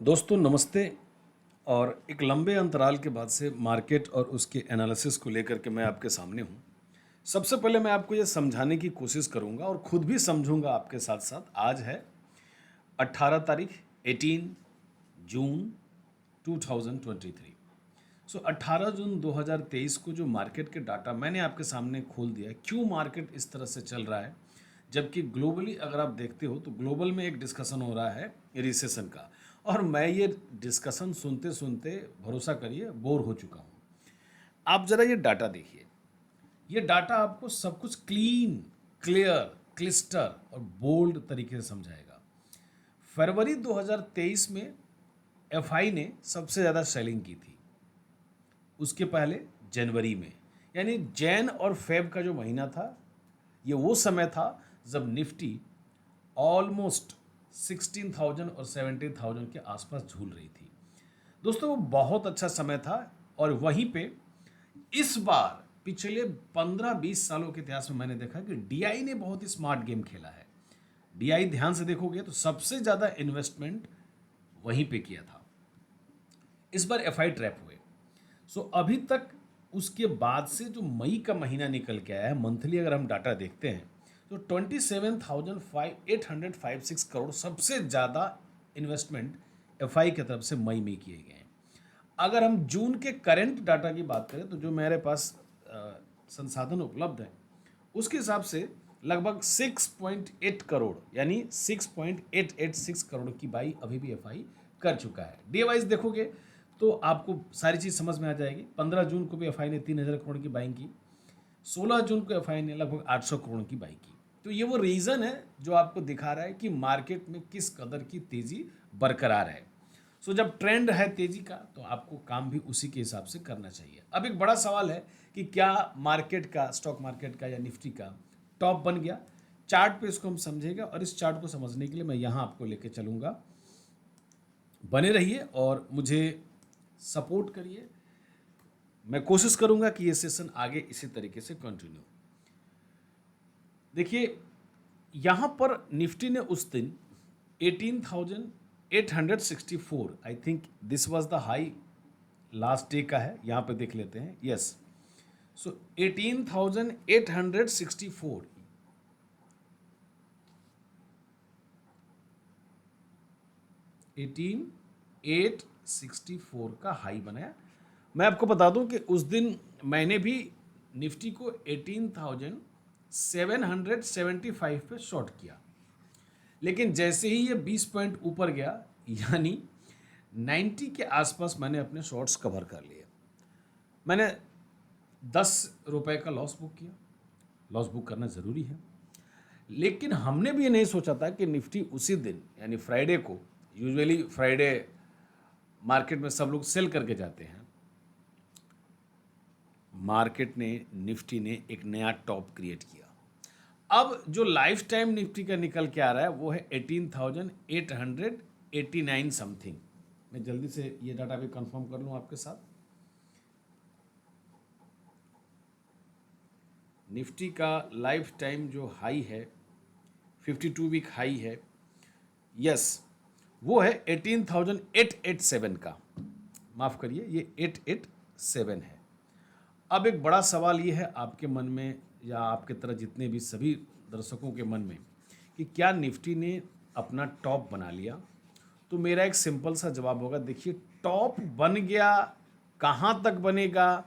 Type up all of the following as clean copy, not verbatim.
दोस्तों नमस्ते। और एक लंबे अंतराल के बाद से मार्केट और उसके एनालिसिस को लेकर के मैं आपके सामने हूँ। सबसे पहले मैं आपको ये समझाने की कोशिश करूँगा और खुद भी समझूंगा आपके साथ साथ। आज है 18 तारीख 18 जून 2023। सो 18 जून 2023 को जो मार्केट के डाटा मैंने आपके सामने खोल दिया है, क्यों मार्केट इस तरह से चल रहा है, जबकि ग्लोबली अगर आप देखते हो तो ग्लोबल में एक डिस्कशन हो रहा है रिसेशन का। और मैं ये डिस्कशन सुनते सुनते भरोसा करिए बोर हो चुका हूँ। आप जरा ये डाटा देखिए। ये डाटा आपको सब कुछ क्लीन, क्लियर, क्लिस्टर और बोल्ड तरीके से समझाएगा। फरवरी 2023 में एफआई ने सबसे ज़्यादा सेलिंग की थी। उसके पहले जनवरी में, यानी जैन और फेब का जो महीना था, ये वो समय था जब निफ्टी ऑलमोस्ट 16,000 और 17,000 के आसपास झूल रही थी। दोस्तों वो बहुत अच्छा समय था। और वहीं पे इस बार पिछले 15-20 सालों के इतिहास में मैंने देखा कि डीआई ने बहुत ही स्मार्ट गेम खेला है। डीआई ध्यान से देखोगे तो सबसे ज़्यादा इन्वेस्टमेंट वहीं पे किया था। इस बार एफआई ट्रैप हुए। सो अभी तक उसके बाद से जो मई का महीना निकल के आया है, मंथली अगर हम डाटा देखते हैं तो 27,856 करोड़ सबसे ज़्यादा इन्वेस्टमेंट एफआई की तरफ से मई में किए गए हैं। अगर हम जून के करंट डाटा की बात करें तो जो मेरे पास संसाधन उपलब्ध है उसके हिसाब से लगभग 6.8 करोड़ यानी 6.886 करोड़ की बाई अभी भी एफआई कर चुका है। डे वाइज देखोगे तो आपको सारी चीज़ समझ में आ जाएगी। 15 जून को भी एफआई ने 3,000 करोड़ की बाइंग की। 16 जून को एफआई ने लगभग 800 करोड़ की बाई की। तो ये वो रीज़न है जो आपको दिखा रहा है कि मार्केट में किस कदर की तेज़ी बरकरार है। सो जब ट्रेंड है तेज़ी का तो आपको काम भी उसी के हिसाब से करना चाहिए। अब एक बड़ा सवाल है कि क्या मार्केट का, स्टॉक मार्केट का या निफ्टी का टॉप बन गया। चार्ट पे इसको हम समझेगा और इस चार्ट को समझने के लिए मैं यहाँ आपको लेके चलूँगा। बने रहिए और मुझे सपोर्ट करिए। मैं कोशिश करूँगा कि ये सेशन आगे इसी तरीके से कंटिन्यू। देखिए यहाँ पर निफ्टी ने उस दिन 18,864, I think this was the high last day का है, यहाँ पे देख लेते हैं। यस, सो 18,864 18,864 का हाई बनाया। मैं आपको बता दूं कि उस दिन मैंने भी निफ्टी को 18,775 पे शॉर्ट किया, लेकिन जैसे ही ये 20 पॉइंट ऊपर गया यानी 90 के आसपास मैंने अपने शॉर्ट्स कवर कर लिए। मैंने 10 रुपए का लॉस बुक किया। लॉस बुक करना ज़रूरी है, लेकिन हमने भी ये नहीं सोचा था कि निफ्टी उसी दिन यानी फ्राइडे को, यूजुअली फ्राइडे मार्केट में सब लोग सेल करके जाते हैं, मार्केट ने, निफ्टी ने एक नया टॉप क्रिएट किया। अब जो लाइफ टाइम निफ्टी का निकल के आ रहा है वो है 18,889 समथिंग। मैं जल्दी से ये डाटा भी कंफर्म कर लूँ आपके साथ। निफ्टी का लाइफ टाइम जो हाई है, 52 वीक हाई है, यस, वो है 18,887 का। माफ़ करिए, ये 887 है। अब एक बड़ा सवाल ये है आपके मन में या आपके तरह जितने भी सभी दर्शकों के मन में कि क्या निफ्टी ने अपना टॉप बना लिया। तो मेरा एक सिंपल सा जवाब होगा, देखिए टॉप बन गया, कहाँ तक बनेगा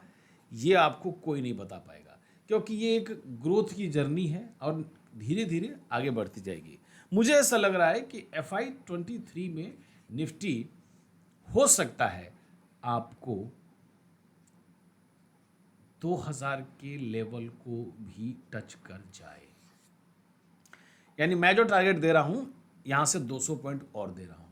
ये आपको कोई नहीं बता पाएगा, क्योंकि ये एक ग्रोथ की जर्नी है और धीरे धीरे आगे बढ़ती जाएगी। मुझे ऐसा लग रहा है कि FY23 में निफ्टी हो सकता है आपको 2000 के लेवल को भी टच कर जाए। यानी मैं जो टारगेट दे रहा हूं यहां से 200 पॉइंट और दे रहा हूं।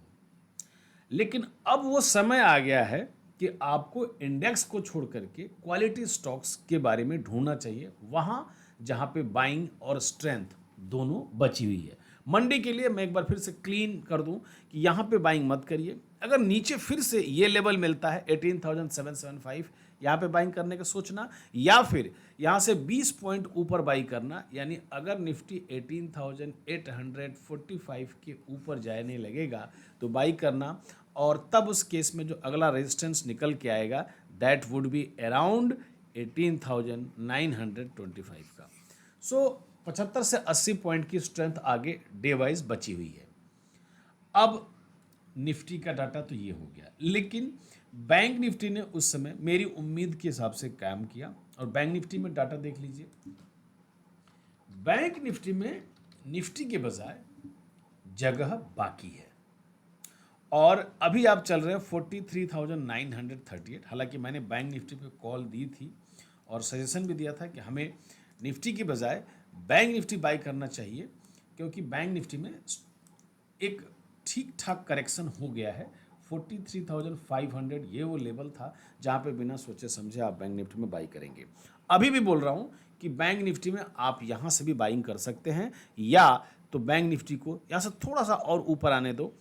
लेकिन अब वो समय आ गया है कि आपको इंडेक्स को छोड़ करके क्वालिटी स्टॉक्स के बारे में ढूंढना चाहिए, वहां जहां पे बाइंग और स्ट्रेंथ दोनों बची हुई है। मंडी के लिए मैं एक बार फिर से क्लीन कर दूं कि यहां पे बाइंग मत करिए। अगर नीचे फिर से ये लेवल मिलता है 18,775 यहाँ पे बाइंग करने का सोचना, या फिर यहाँ से 20 पॉइंट ऊपर बाई करना, यानी अगर निफ्टी 18,845 के ऊपर जाने लगेगा तो बाई करना, और तब उस केस में जो अगला रेजिस्टेंस निकल के आएगा दैट वुड बी अराउंड 18,925 का। सो 75 से 80 पॉइंट की स्ट्रेंथ आगे डे वाइज बची हुई है। अब निफ्टी का डाटा तो ये हो गया, लेकिन बैंक निफ्टी ने उस समय मेरी उम्मीद के हिसाब से काम किया, और बैंक निफ्टी में डाटा देख लीजिए। बैंक निफ्टी में निफ्टी के बजाय जगह बाकी है, और अभी आप चल रहे हैं 43,938। हालांकि मैंने बैंक निफ्टी पे कॉल दी थी और सजेशन भी दिया था कि हमें निफ्टी के बजाय बैंक निफ्टी बाई करना चाहिए, क्योंकि बैंक निफ्टी में एक ठीक ठाक करेक्शन हो गया है। 43,500 ये वो लेवल था जहाँ पे बिना सोचे समझे आप बैंक निफ्टी में बाई करेंगे। अभी भी बोल रहा हूँ कि बैंक निफ्टी में आप यहाँ से भी बाइंग कर सकते हैं, या तो बैंक निफ्टी को यहाँ से थोड़ा सा और ऊपर आने दो,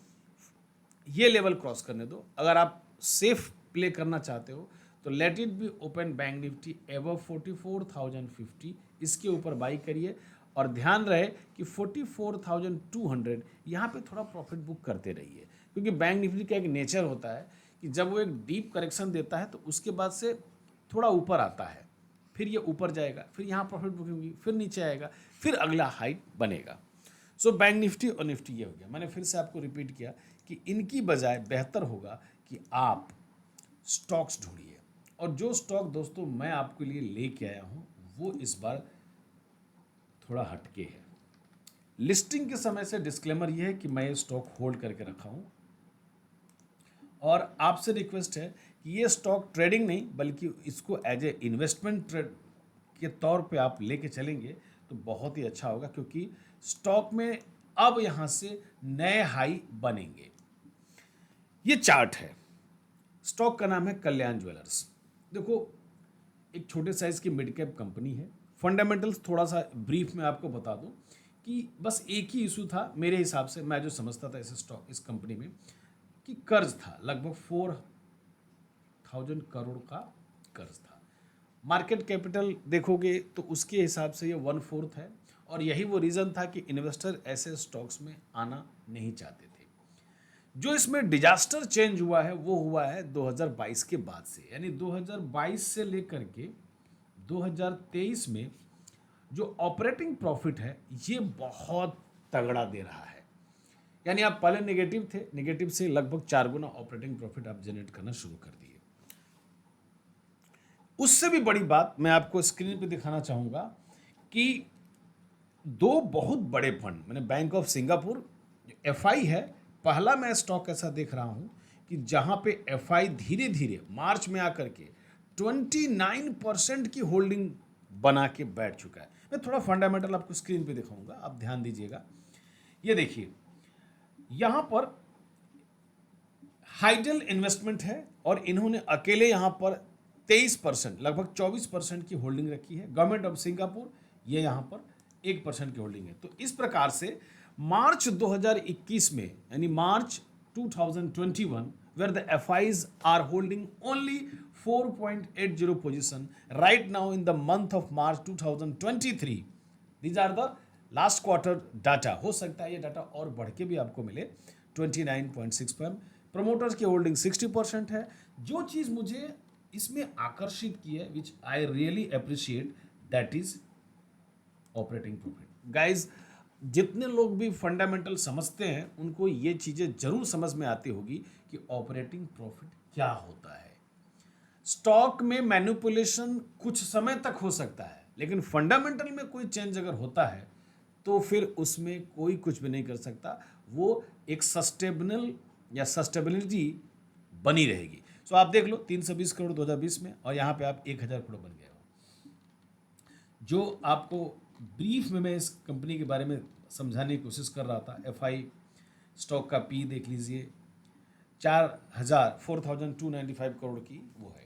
ये लेवल क्रॉस करने दो। अगर आप सेफ प्ले करना चाहते हो तो let it be open bank Nifty above 44,050, इसके ऊपर बाई करिए, और ध्यान रहे कि 44,200 यहाँ पे थोड़ा प्रॉफिट बुक करते रहिए, क्योंकि बैंक निफ्टी का एक नेचर होता है कि जब वो एक डीप करेक्शन देता है तो उसके बाद से थोड़ा ऊपर आता है, फिर ये ऊपर जाएगा, फिर यहाँ प्रॉफिट बुकिंग होगी, फिर नीचे आएगा, फिर अगला हाइट बनेगा। सो बैंक निफ्टी और निफ्टी ये हो गया। मैंने फिर से आपको रिपीट किया कि इनकी बजाय बेहतर होगा कि आप स्टॉक्स ढूंढिए, और जो स्टॉक दोस्तों मैं आपके लिए लेके आया हूँ वो इस बार थोड़ा हटके है। लिस्टिंग के समय से डिस्क्लेमर ये है कि मैं ये स्टॉक होल्ड करके रखा हूँ, और आपसे रिक्वेस्ट है कि ये स्टॉक ट्रेडिंग नहीं बल्कि इसको एज ए इन्वेस्टमेंट ट्रेड के तौर पे आप लेके चलेंगे तो बहुत ही अच्छा होगा, क्योंकि स्टॉक में अब यहाँ से नए हाई बनेंगे। ये चार्ट है, स्टॉक का नाम है कल्याण ज्वेलर्स। देखो, एक छोटे साइज की मिड कैप कंपनी है। फंडामेंटल्स थोड़ा सा ब्रीफ में आपको बता दूं कि बस एक ही इशू था मेरे हिसाब से, मैं जो समझता था इस स्टॉक इस कंपनी में, कि कर्ज था, लगभग 4,000 करोड़ का कर्ज था। मार्केट कैपिटल देखोगे तो उसके हिसाब से ये 1/4 है, और यही वो रीज़न था कि इन्वेस्टर ऐसे स्टॉक्स में आना नहीं चाहते थे। जो इसमें डिजास्टर चेंज हुआ है वो हुआ है 2022 के बाद से, यानी 2022 से लेकर के 2023 में जो ऑपरेटिंग प्रॉफिट है ये बहुत तगड़ा दे रहा है। यानी आप पहले नेगेटिव थे, नेगेटिव से लगभग 4 गुना ऑपरेटिंग प्रॉफिट आप जनरेट करना शुरू कर दिए। उससे भी बड़ी बात मैं आपको स्क्रीन पे दिखाना चाहूंगा कि दो बहुत बड़े फंड, मैंने बैंक ऑफ सिंगापुर एफआई है, पहला मैं स्टॉक ऐसा देख रहा हूं कि जहां पे एफआई धीरे धीरे मार्च में आकर के 29% की होल्डिंग बना के बैठ चुका है। मैं थोड़ा फंडामेंटल आपको स्क्रीन पे दिखाऊंगा, आप ध्यान दीजिएगा। ये देखिए, यहां पर हाइडल इन्वेस्टमेंट है और इन्होंने अकेले यहां पर 23%, लगभग 24% की होल्डिंग रखी है। गवर्नमेंट ऑफ सिंगापुर ये यहां पर 1% की होल्डिंग है। तो इस प्रकार से मार्च 2021 में, यानी मार्च 2021, where the FIs are holding only 4.80 position right now in the month of March 2023. These are the last quarter data. हो सकता है ये डाटा और बढ़ के भी आपको मिले 29.6 पर। प्रमोटर्स की होल्डिंग 60% है। जो चीज़ मुझे इसमें आकर्षित की है, which I really appreciate, that is operating profit. Guys, जितने लोग भी फंडामेंटल समझते हैं उनको ये चीज़ें जरूर समझ में आती होगी कि ऑपरेटिंग प्रॉफिट क्या होता है। स्टॉक में मैनिपुलेशन कुछ समय तक हो सकता है, लेकिन फंडामेंटल में कोई चेंज अगर होता है तो फिर उसमें कोई कुछ भी नहीं कर सकता। वो एक सस्टेनेबल या सस्टेबिलिटी बनी रहेगी। सो आप देख लो 320 करोड़ 2020 में, और यहाँ पे आप 1000 करोड़ बन गए हो। जो आपको ब्रीफ में मैं इस कंपनी के बारे में समझाने की कोशिश कर रहा था, एफआई स्टॉक का पी देख लीजिए, 4,295 करोड़ की वो है।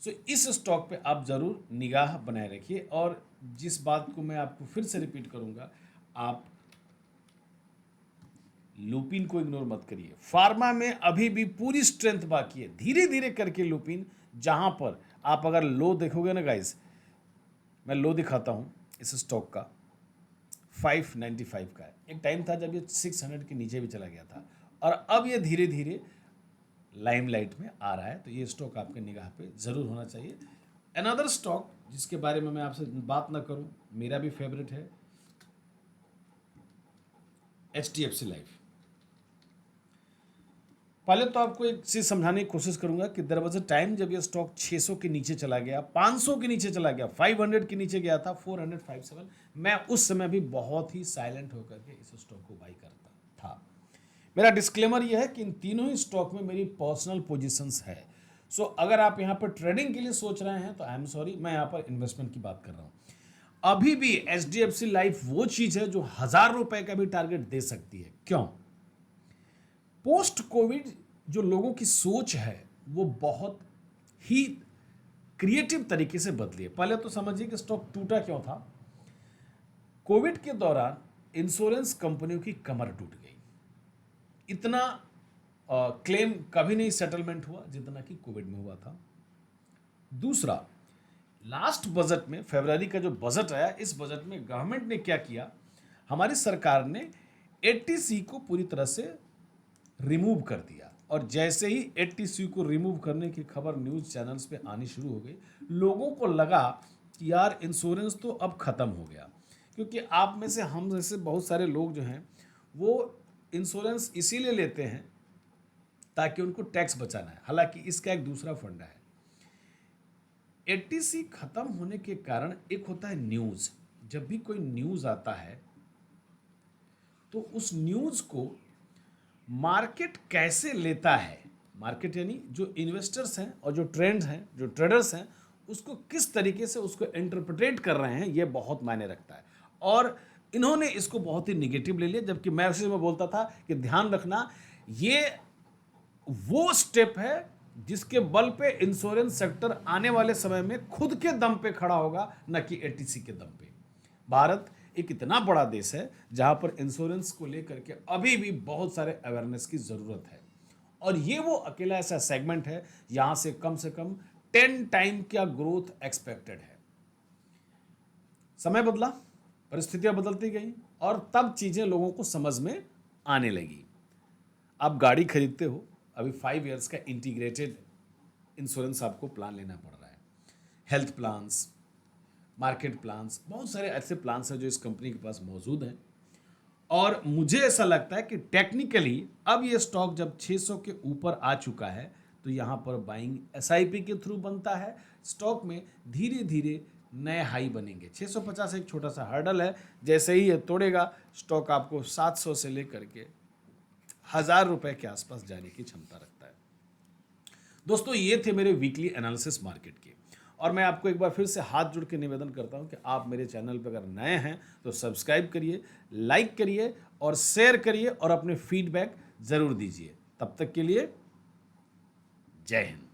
सो इस स्टॉक पे आप ज़रूर निगाह बनाए रखिए, और जिस बात को मैं आपको फिर से रिपीट करूंगा, आप लुपिन को इग्नोर मत करिए। फार्मा में अभी भी पूरी स्ट्रेंथ बाकी है, धीरे धीरे करके लुपिन जहां पर आप अगर लो देखोगे ना गाइस, मैं लो दिखाता हूं इस स्टॉक का, 595 का है। एक टाइम था जब ये 600 के नीचे भी चला गया था और अब ये धीरे धीरे लाइमलाइट में आ रहा है, तो ये स्टॉक आपके निगाह पे ज़रूर होना चाहिए। अनदर स्टॉक जिसके बारे में मैं आपसे बात ना करूं, मेरा भी फेवरेट है HDFC लाइफ। पहले तो आपको एक चीज़ समझाने की कोशिश करूंगा कि देयर वाज अ टाइम जब ये स्टॉक 600 के नीचे चला गया, 500 के नीचे चला गया, 500 के नीचे गया था, 457, मैं उस समय भी बहुत ही साइलेंट होकर के इस स्टॉक को बाई करता था। मेरा डिस्क्लेमर यह है कि इन तीनों ही स्टॉक में मेरी पर्सनल पोजीशंस है। सो अगर आप यहाँ पर ट्रेडिंग के लिए सोच रहे हैं तो आई एम सॉरी, मैं यहाँ पर इन्वेस्टमेंट की बात कर रहा हूँ। अभी भी HDFC लाइफ वो चीज़ है जो 1000 रुपए का भी टारगेट दे सकती है। क्यों? पोस्ट कोविड जो लोगों की सोच है वो बहुत ही क्रिएटिव तरीके से बदली है। पहले तो समझिए कि स्टॉक टूटा क्यों था। कोविड के दौरान इंश्योरेंस कंपनियों की कमर टूट गई। इतना क्लेम कभी नहीं सेटलमेंट हुआ जितना कि कोविड में हुआ था। दूसरा, लास्ट बजट में, फरवरी का जो बजट आया, इस बजट में गवर्नमेंट ने क्या किया, हमारी सरकार ने 80C को पूरी तरह से रिमूव कर दिया। और जैसे ही 80C को रिमूव करने की खबर न्यूज़ चैनल्स पे आनी शुरू हो गई, लोगों को लगा कि यार इंश्योरेंस तो अब ख़त्म हो गया। क्योंकि आप में से, हम जैसे बहुत सारे लोग जो हैं वो इंश्योरेंस इसीलिए लेते हैं ताकि उनको टैक्स बचाना है। हालांकि इसका एक दूसरा फंडा है। 80C खत्म होने के कारण एक होता है न्यूज़। जब भी कोई न्यूज़ आता है तो उस न्यूज़ को मार्केट कैसे लेता है, मार्केट यानी जो इन्वेस्टर्स हैं और जो ट्रेंड्स हैं, जो ट्रेडर्स हैं, उसको किस तरीके से उसको इंटरप्रेट कर रहे हैं, ये बहुत मायने रखता है। और इन्होंने इसको बहुत ही निगेटिव ले लिया, जबकि मैं उसी में बोलता था कि ध्यान रखना, ये वो स्टेप है जिसके बल पे इंश्योरेंस सेक्टर आने वाले समय में खुद के दम पे खड़ा होगा, न कि 80C के दम पे। भारत एक इतना बड़ा देश है जहां पर इंश्योरेंस को लेकर के अभी भी बहुत सारे अवेयरनेस की जरूरत है। और ये वो अकेला ऐसा सेगमेंट है यहां से कम 10 टाइम का ग्रोथ एक्सपेक्टेड है। समय बदला, परिस्थितियां बदलती गई और तब चीजें लोगों को समझ में आने लगी। आप गाड़ी खरीदते हो, अभी 5 इयर्स का इंटीग्रेटेड इंश्योरेंस आपको प्लान लेना पड़ रहा है। हेल्थ प्लान्स, मार्केट प्लान्स, बहुत सारे ऐसे प्लान्स हैं जो इस कंपनी के पास मौजूद हैं। और मुझे ऐसा लगता है कि टेक्निकली अब ये स्टॉक जब 600 के ऊपर आ चुका है तो यहाँ पर बाइंग SIP के थ्रू बनता है। स्टॉक में धीरे धीरे नए हाई बनेंगे। 650 एक छोटा सा हर्डल है, जैसे ही ये तोड़ेगा स्टॉक आपको 700 से लेकर के 1000 रुपए के आसपास जाने की क्षमता रखता है। दोस्तों, ये थे मेरे वीकली एनालिसिस मार्केट के। और मैं आपको एक बार फिर से हाथ जोड़ के निवेदन करता हूं कि आप मेरे चैनल पर अगर नए हैं तो सब्सक्राइब करिए, लाइक करिए और शेयर करिए और अपने फीडबैक ज़रूर दीजिए। तब तक के लिए जय हिंद।